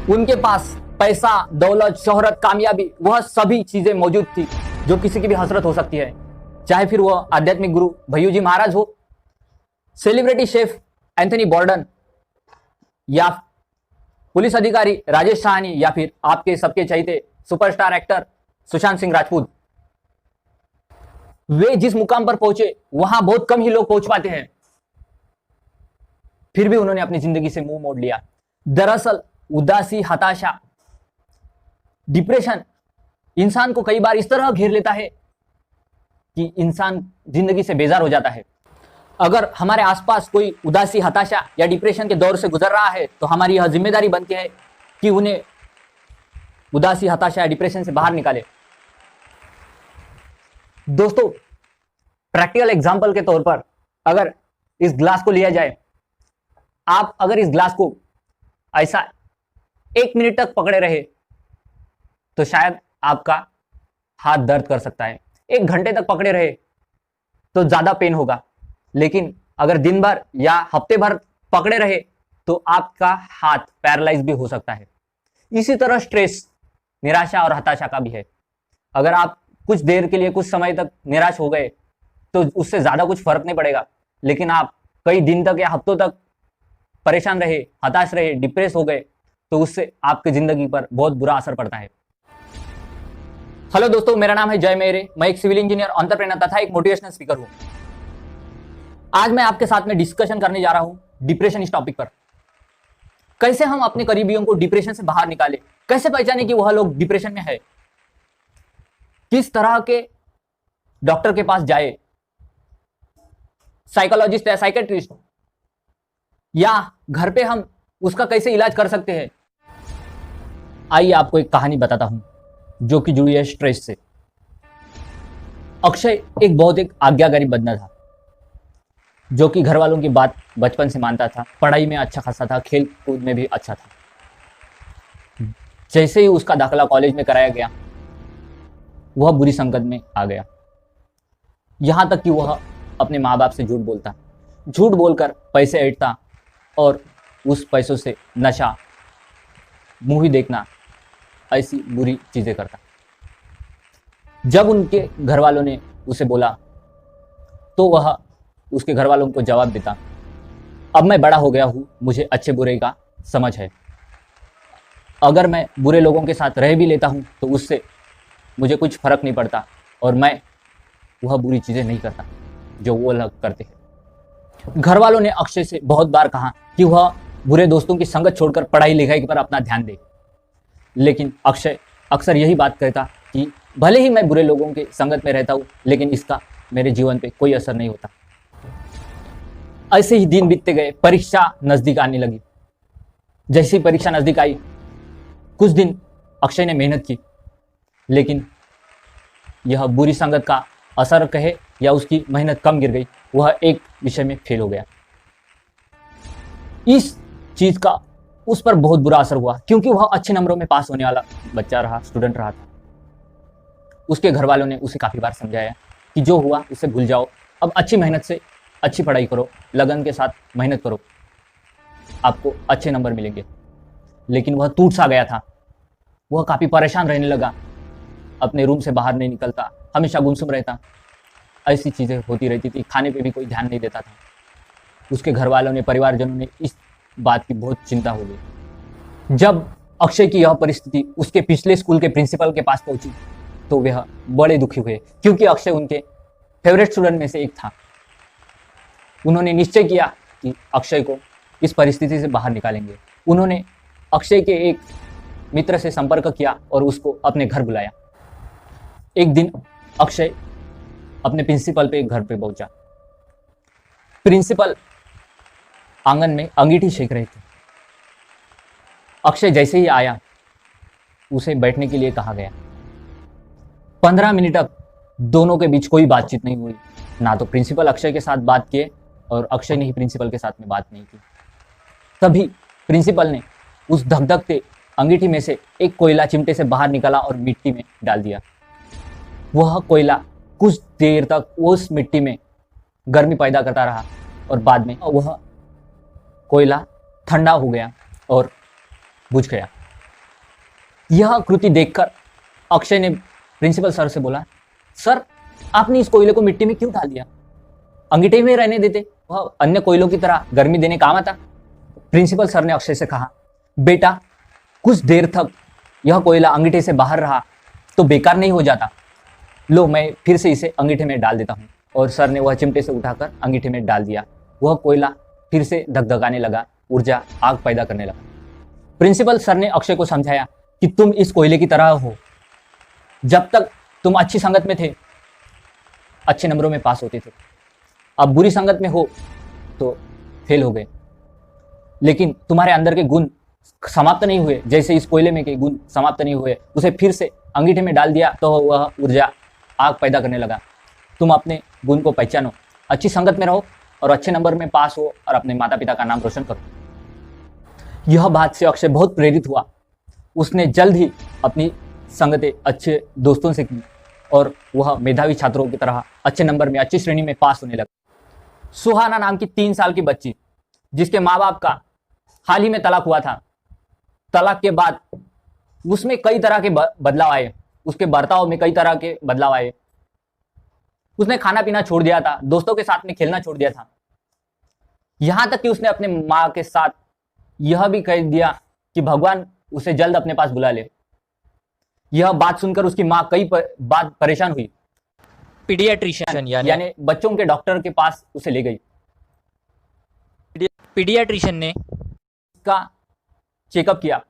उनके पास पैसा, दौलत, शोहरत, कामयाबी, वह सभी चीजें मौजूद थी जो किसी की भी हसरत हो सकती है। चाहे फिर वह आध्यात्मिक गुरु भैयू जी महाराज हो, सेलिब्रिटी शेफ एंथनी बॉर्डन, या पुलिस अधिकारी राजेश साहनी, या फिर आपके सबके चहेते सुपरस्टार एक्टर सुशांत सिंह राजपूत। वे जिस मुकाम पर पहुंचे वहां बहुत कम ही लोग पहुंच पाते हैं। फिर भी उन्होंने अपनी जिंदगी से मुंह मोड़ लिया। दरअसल उदासी, हताशा, डिप्रेशन इंसान को कई बार इस तरह घेर लेता है कि इंसान जिंदगी से बेजार हो जाता है। अगर हमारे आसपास कोई उदासी, हताशा या डिप्रेशन के दौर से गुजर रहा है तो हमारी यह जिम्मेदारी बनती है कि उन्हें उदासी, हताशा या डिप्रेशन से बाहर निकाले। दोस्तों, प्रैक्टिकल एग्जाम्पल के तौर पर अगर इस ग्लास को लिया जाए, आप अगर इस ग्लास को ऐसा 1 मिनट तक पकड़े रहे तो शायद आपका हाथ दर्द कर सकता है। 1 घंटे तक पकड़े रहे तो ज्यादा पेन होगा, लेकिन अगर दिन भर या हफ्ते भर पकड़े रहे तो आपका हाथ पैरालाइज भी हो सकता है। इसी तरह स्ट्रेस, निराशा और हताशा का भी है। अगर आप कुछ देर के लिए, कुछ समय तक निराश हो गए तो उससे ज्यादा कुछ फर्क नहीं पड़ेगा, लेकिन आप कई दिन तक या हफ्तों तक परेशान रहे, हताश रहे, डिप्रेस हो गए तो उससे आपकी जिंदगी पर बहुत बुरा असर पड़ता है। हेलो दोस्तों, मेरा नाम है जय मेरे। मैं एक सिविल इंजीनियर, एंटरप्रेन्योर तथा एक मोटिवेशनल स्पीकर हूं। आज मैं आपके साथ में डिस्कशन करने जा रहा हूं डिप्रेशन इस टॉपिक पर। कैसे हम अपने करीबियों को डिप्रेशन से बाहर निकालें, कैसे पहचाने कि वह लोग डिप्रेशन में है, किस तरह के डॉक्टर के पास जाए, साइकोलॉजिस्ट या साइकेट्रिस्ट, या घर पे हम उसका कैसे इलाज कर सकते हैं। आइए आपको एक कहानी बताता हूं जो कि जुड़ी है स्ट्रेस से। अक्षय एक आज्ञाकारी बंदा था जो कि घर वालों की बात बचपन से मानता था, पढ़ाई में अच्छा खासा था, खेल कूद में भी अच्छा था। जैसे ही उसका दाखिला कॉलेज में कराया गया, वह बुरी संगत में आ गया। यहां तक कि वह अपने माँ बाप से झूठ बोलता, झूठ बोलकर पैसे ऐंठता और उस पैसों से नशा, मूवी देखना, ऐसी बुरी चीजें करता। जब उनके घर वालों ने उसे बोला तो वह उसके घर वालों को जवाब देता, अब मैं बड़ा हो गया हूं, मुझे अच्छे बुरे का समझ है। अगर मैं बुरे लोगों के साथ रह भी लेता हूं तो उससे मुझे कुछ फर्क नहीं पड़ता और मैं वह बुरी चीजें नहीं करता जो वो लोग करते हैं। घर वालों ने अक्षय से बहुत बार कहा कि वह बुरे दोस्तों की संगत छोड़कर पढ़ाई लिखाई पर अपना ध्यान दे, लेकिन अक्षय अक्सर यही बात कहता कि भले ही मैं बुरे लोगों के संगत में रहता हूं, लेकिन इसका मेरे जीवन पे कोई असर नहीं होता। ऐसे ही दिन बीतते गए, परीक्षा नजदीक आने लगी। जैसे ही परीक्षा नजदीक आई, कुछ दिन अक्षय ने मेहनत की, लेकिन यह बुरी संगत का असर कहे या उसकी मेहनत कम गिर गई, वह एक विषय में फेल हो गया। इस चीज का उस पर बहुत बुरा असर हुआ क्योंकि वह अच्छे नंबरों में पास होने वाला बच्चा रहा, स्टूडेंट रहा था। उसके घर वालों ने उसे काफी बार समझाया कि जो हुआ उसे भूल जाओ, अब अच्छी मेहनत से अच्छी पढ़ाई करो, लगन के साथ मेहनत करो, आपको अच्छे नंबर मिलेंगे। लेकिन वह टूट सा गया था। वह काफी परेशान रहने लगा, अपने रूम से बाहर नहीं निकलता, हमेशा गुमसुम रहता, ऐसी चीजें होती रहती थी। खाने पे भी कोई ध्यान नहीं देता था। उसके घर वालों ने, परिवारजनों ने इस बात की बहुत चिंता हो गई। जब अक्षय की यह परिस्थिति उसके पिछले स्कूल के प्रिंसिपल के पास पहुंची तो वह बड़े दुखी हुए क्योंकि अक्षय उनके फेवरेट स्टूडेंट में से एक था। उन्होंने निश्चय किया कि अक्षय को इस परिस्थिति से बाहर निकालेंगे। उन्होंने अक्षय के एक मित्र से संपर्क किया और उसको अपने घर बुलाया। एक दिन अक्षय अपने प्रिंसिपल पे घर पे पहुंचा। प्रिंसिपल आंगन में अंगीठी सेक रहे थे। अक्षय जैसे ही आया, उसे बैठने के लिए कहा गया। 15 मिनट तक दोनों के बीच कोई बातचीत नहीं हुई। ना तो प्रिंसिपल अक्षय के साथ बात किए और अक्षय ने ही प्रिंसिपल के साथ में बात नहीं की। तभी प्रिंसिपल ने उस धकधकते अंगीठी में से एक कोयला चिमटे से बाहर निकाला और मिट्टी में डाल दिया। वह कोयला कुछ देर तक उस मिट्टी में गर्मी पैदा करता रहा और बाद में वह कोयला ठंडा हो गया और बुझ गया। यह कृति देखकर अक्षय ने प्रिंसिपल सर से बोला, सर आपने इस कोयले को मिट्टी में क्यों डाल दिया? अंगीठे में रहने देते, वह अन्य कोयलों की तरह गर्मी देने काम आता। प्रिंसिपल सर ने अक्षय से कहा, बेटा कुछ देर तक यह कोयला अंगीठे से बाहर रहा तो बेकार नहीं हो जाता। लो मैं फिर से इसे अंगीठे में डाल देता हूँ। और सर ने वह चिमटे से उठाकर अंगीठे में डाल दिया। वह कोयला फिर से धगधगाने लगा, ऊर्जा आग पैदा करने लगा। प्रिंसिपल सर ने अक्षय को समझाया कि तुम इस कोयले की तरह हो, जब तक तुम अच्छी संगत में थे अच्छे नंबरों में पास होते थे, अब बुरी संगत में हो तो फेल हो गए। लेकिन तुम्हारे अंदर के गुण समाप्त नहीं हुए, जैसे इस कोयले में के गुण समाप्त नहीं हुए, उसे फिर से अंगीठे में डाल दिया तो वह ऊर्जा आग पैदा करने लगा। तुम अपने गुण को पहचानो, अच्छी संगत में रहो और अच्छे नंबर में पास हो और अपने माता पिता का नाम रोशन करो। यह बात से अक्षय बहुत प्रेरित हुआ। उसने जल्द ही अपनी संगतें अच्छे दोस्तों से की और वह मेधावी छात्रों की तरह अच्छे नंबर में अच्छी श्रेणी में पास होने लगा। सुहाना नाम की 3 साल की बच्ची, जिसके माँ बाप का हाल ही में तलाक हुआ था, तलाक के बाद उसमें कई तरह के बदलाव आए, उसके बर्ताव में कई तरह के बदलाव आए। उसने खाना पीना छोड़ दिया था, दोस्तों के साथ में खेलना छोड़ दिया था, यहां तक कि उसने अपने माँ के साथ यह भी कह दिया कि भगवान उसे जल्द अपने पास बुला ले। यह बात सुनकर उसकी माँ कई बात परेशान हुई। पीडियाट्रिशियन यानी बच्चों के डॉक्टर के पास उसे ले गई। पीडियाट्रिशियन ने उसका चेकअप किया।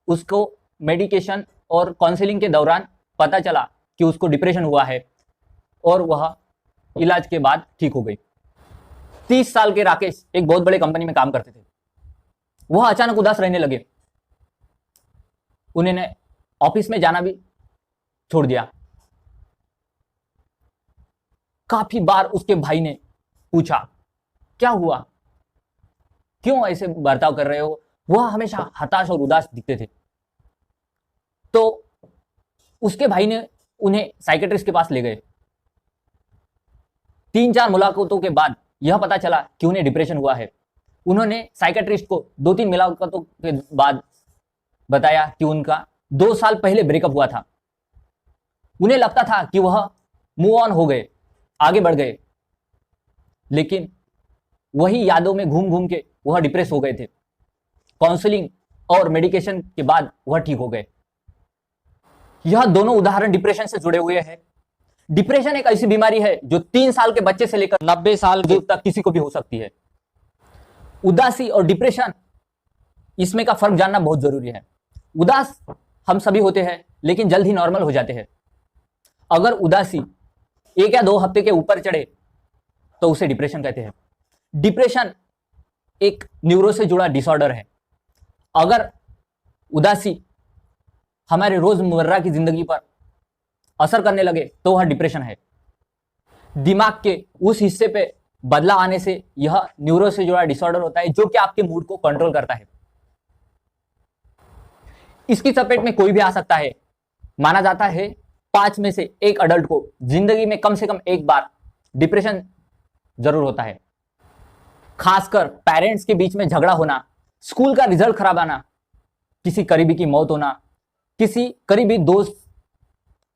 उसको मेडिकेशन और काउंसलिंग के दौरान पता चला कि उसको डिप्रेशन हुआ है और वह इलाज के बाद ठीक हो गई। 30 साल के राकेश एक बहुत बड़े कंपनी में काम करते थे। वह अचानक उदास रहने लगे। उन्होंने ऑफिस में जाना भी छोड़ दिया। काफी बार उसके भाई ने पूछा, क्या हुआ, क्यों ऐसे बर्ताव कर रहे हो? वह हमेशा हताश और उदास दिखते थे। तो उसके भाई ने उन्हें साइकेट्रिस्ट के पास ले गए। 3-4 मुलाकातों के बाद यह पता चला कि उन्हें डिप्रेशन हुआ है। उन्होंने साइकेट्रिस्ट को 2-3 मुलाकातों के बाद बताया कि उनका 2 साल पहले ब्रेकअप हुआ था। उन्हें लगता था कि वह मूव ऑन हो गए, आगे बढ़ गए, लेकिन वही यादों में घूम घूम के वह डिप्रेस हो गए थे। काउंसलिंग और मेडिकेशन के बाद वह ठीक हो गए। यह दोनों उदाहरण डिप्रेशन से जुड़े हुए हैं। डिप्रेशन एक ऐसी बीमारी है जो 3 साल के बच्चे से लेकर 90 साल तक किसी को भी हो सकती है। उदासी और डिप्रेशन, इसमें का फर्क जानना बहुत जरूरी है। उदास हम सभी होते हैं, लेकिन जल्द ही नॉर्मल हो जाते हैं। अगर उदासी 1 या 2 हफ्ते के ऊपर चढ़े तो उसे डिप्रेशन कहते हैं। डिप्रेशन एक न्यूरो से जुड़ा डिसऑर्डर है। अगर उदासी हमारे रोजमर्रा की जिंदगी पर असर करने लगे तो वह डिप्रेशन है। दिमाग के उस हिस्से पे बदलाव आने से यह न्यूरो से जुड़ा डिसऑर्डर होता है, जो कि आपके मूड को कंट्रोल करता है। इसकी चपेट में कोई भी आ सकता है। माना जाता है 5 में से 1 अडल्ट को जिंदगी में कम से कम एक बार डिप्रेशन जरूर होता है। खासकर पेरेंट्स के बीच में झगड़ा होना, स्कूल का रिजल्ट खराब आना, किसी करीबी की मौत होना, किसी करीबी दोस्त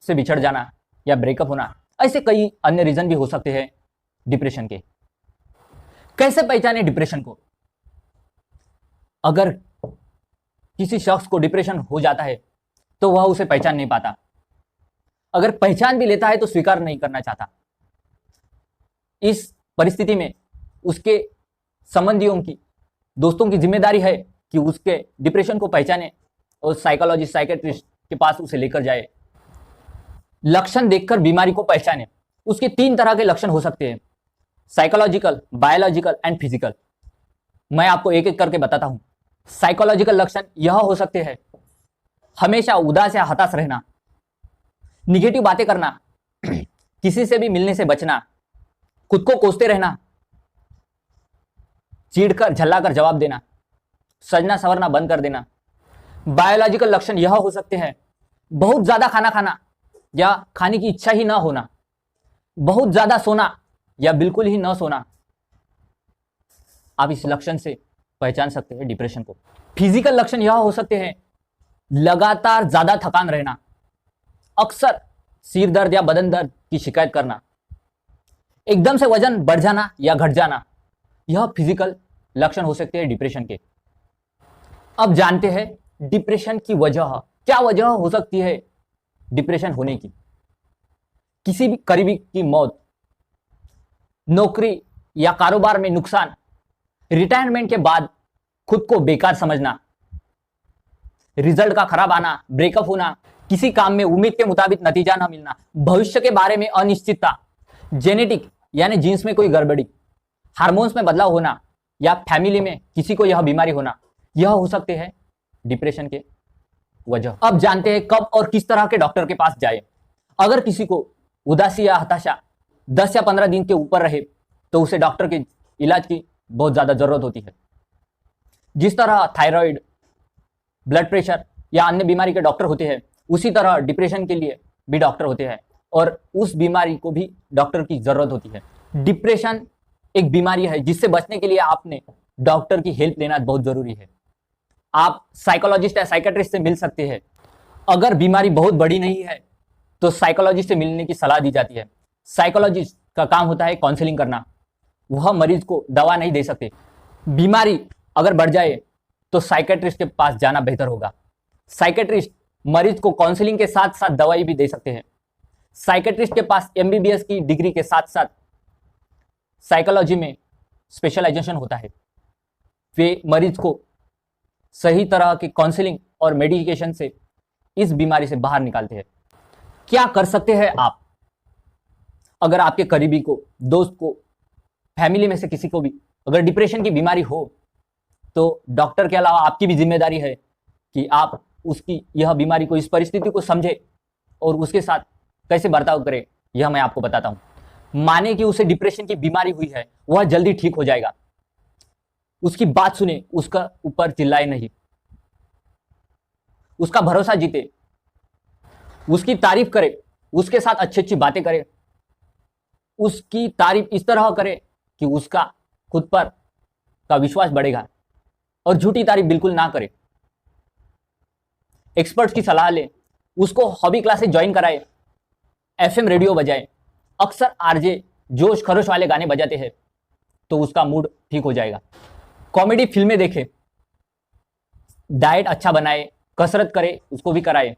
से बिछड़ जाना या ब्रेकअप होना, ऐसे कई अन्य रीजन भी हो सकते हैं डिप्रेशन के। कैसे पहचाने डिप्रेशन को? अगर किसी शख्स को डिप्रेशन हो जाता है तो वह उसे पहचान नहीं पाता। अगर पहचान भी लेता है तो स्वीकार नहीं करना चाहता। इस परिस्थिति में उसके संबंधियों की, दोस्तों की जिम्मेदारी है कि उसके डिप्रेशन को पहचाने और साइकोलॉजिस्ट, साइकेट्रिस्ट के पास उसे लेकर जाए। लक्षण देखकर बीमारी को पहचाने। उसके 3 तरह के लक्षण हो सकते हैं, साइकोलॉजिकल, बायोलॉजिकल एंड फिजिकल। मैं आपको एक एक करके बताता हूं। साइकोलॉजिकल लक्षण यह हो सकते हैं, हमेशा उदास या हताश रहना, निगेटिव बातें करना, किसी से भी मिलने से बचना, खुद को कोसते रहना, चीढ़कर झल्लाकर जवाब देना, सजना संवरना बंद कर देना। बायोलॉजिकल लक्षण यह हो सकते हैं, बहुत ज्यादा खाना खाना या खाने की इच्छा ही ना होना, बहुत ज्यादा सोना या बिल्कुल ही न सोना। आप इस लक्षण से पहचान सकते हैं डिप्रेशन को। फिजिकल लक्षण यह हो सकते हैं, लगातार ज्यादा थकान रहना, अक्सर सिर दर्द या बदन दर्द की शिकायत करना, एकदम से वजन बढ़ जाना या घट जाना, यह फिजिकल लक्षण हो सकते हैं डिप्रेशन के। अब जानते हैं डिप्रेशन की वजह, क्या वजह हो सकती है डिप्रेशन होने की। किसी भी करीबी की मौत, नौकरी या कारोबार में नुकसान, रिटायरमेंट के बाद खुद को बेकार समझना, रिजल्ट का खराब आना, ब्रेकअप होना, किसी काम में उम्मीद के मुताबिक नतीजा न मिलना, भविष्य के बारे में अनिश्चितता, जेनेटिक यानी जीन्स में कोई गड़बड़ी, हार्मोन्स में बदलाव होना या फैमिली में किसी को यह बीमारी होना, यह हो सकते हैं डिप्रेशन के वजह। अब जानते हैं कब और किस तरह के डॉक्टर के पास जाए। अगर किसी को उदासी या हताशा 10 या 15 दिन के ऊपर रहे तो उसे डॉक्टर के इलाज की बहुत ज्यादा जरूरत होती है। जिस तरह थायराइड, ब्लड प्रेशर या अन्य बीमारी के डॉक्टर होते हैं, उसी तरह डिप्रेशन के लिए भी डॉक्टर होते हैं और उस बीमारी को भी डॉक्टर की जरूरत होती है। डिप्रेशन एक बीमारी है जिससे बचने के लिए आपने डॉक्टर की हेल्प लेना बहुत जरूरी है। आप साइकोलॉजिस्ट या साइकेट्रिस्ट से मिल सकते हैं। अगर बीमारी बहुत बड़ी नहीं है तो साइकोलॉजिस्ट से मिलने की सलाह दी जाती है। साइकोलॉजिस्ट का काम होता है काउंसलिंग करना, वह मरीज को दवा नहीं दे सकते। बीमारी अगर बढ़ जाए तो साइकेट्रिस्ट के पास जाना बेहतर होगा। साइकेट्रिस्ट मरीज को काउंसलिंग के साथ साथ दवाई भी दे सकते हैं। साइकेट्रिस्ट के पास एमबीबीएस की डिग्री के साथ साथ साइकोलॉजी में स्पेशलाइजेशन होता है। वे मरीज को सही तरह की काउंसलिंग और मेडिकेशन से इस बीमारी से बाहर निकालते हैं। क्या कर सकते हैं आप? अगर आपके करीबी को, दोस्त को, फैमिली में से किसी को भी अगर डिप्रेशन की बीमारी हो तो डॉक्टर के अलावा आपकी भी जिम्मेदारी है कि आप उसकी यह बीमारी को, इस परिस्थिति को समझे और उसके साथ कैसे बर्ताव करें, यह मैं आपको बताता हूं। माने कि उसे डिप्रेशन की बीमारी हुई है, वह जल्दी ठीक हो जाएगा। उसकी बात सुने, उसका ऊपर चिल्लाए नहीं, उसका भरोसा जीते, उसकी तारीफ करे, उसके साथ अच्छी अच्छी बातें करे, उसकी तारीफ इस तरह करे कि उसका खुद पर का विश्वास बढ़ेगा और झूठी तारीफ बिल्कुल ना करे। एक्सपर्ट्स की सलाह ले, उसको हॉबी क्लासेस ज्वाइन कराए, एफएम रेडियो बजाए, अक्सर आरजे जोश खरोश वाले गाने बजाते हैं तो उसका मूड ठीक हो जाएगा। कॉमेडी फिल्में देखे, डाइट अच्छा बनाए, कसरत करे, उसको भी कराए।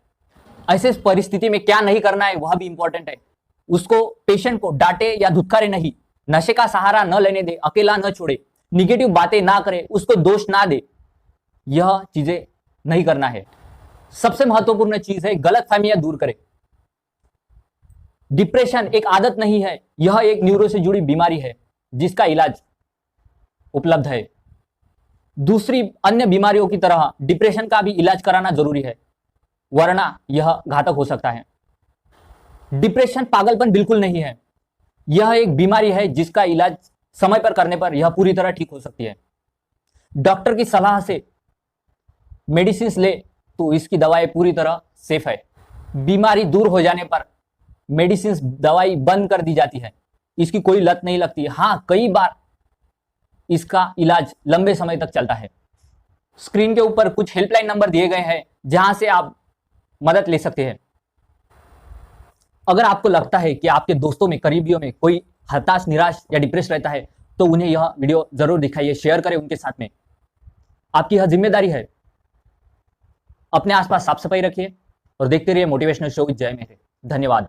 ऐसे परिस्थिति में क्या नहीं करना है वह भी इंपॉर्टेंट है। उसको, पेशेंट को डांटे या धुतकारे नहीं, नशे का सहारा न लेने दे, अकेला न छोड़े, निगेटिव बातें ना करे, उसको दोष ना दे, यह चीजें नहीं करना है। सबसे महत्वपूर्ण चीज है गलतफहमियां दूर करे। डिप्रेशन एक आदत नहीं है, यह एक न्यूरो से जुड़ी बीमारी है जिसका इलाज उपलब्ध है। दूसरी अन्य बीमारियों की तरह डिप्रेशन का भी इलाज कराना जरूरी है, वरना यह घातक हो सकता है। डिप्रेशन पागलपन बिल्कुल नहीं है, यह एक बीमारी है जिसका इलाज समय पर करने पर यह पूरी तरह ठीक हो सकती है। डॉक्टर की सलाह से मेडिसिन ले तो इसकी दवाई पूरी तरह सेफ है। बीमारी दूर हो जाने पर मेडिसिन, दवाई बंद कर दी जाती है, इसकी कोई लत नहीं लगती। हाँ, कई बार इसका इलाज लंबे समय तक चलता है। स्क्रीन के ऊपर कुछ हेल्पलाइन नंबर दिए गए हैं जहां से आप मदद ले सकते हैं। अगर आपको लगता है कि आपके दोस्तों में, करीबियों में कोई हताश, निराश या डिप्रेस रहता है तो उन्हें यह वीडियो जरूर दिखाइए, शेयर करें उनके साथ में। आपकी यह जिम्मेदारी है। अपने आसपास साफ सफाई रखिए और देखते रहिए मोटिवेशनल शो विद जय मेहरे। धन्यवाद।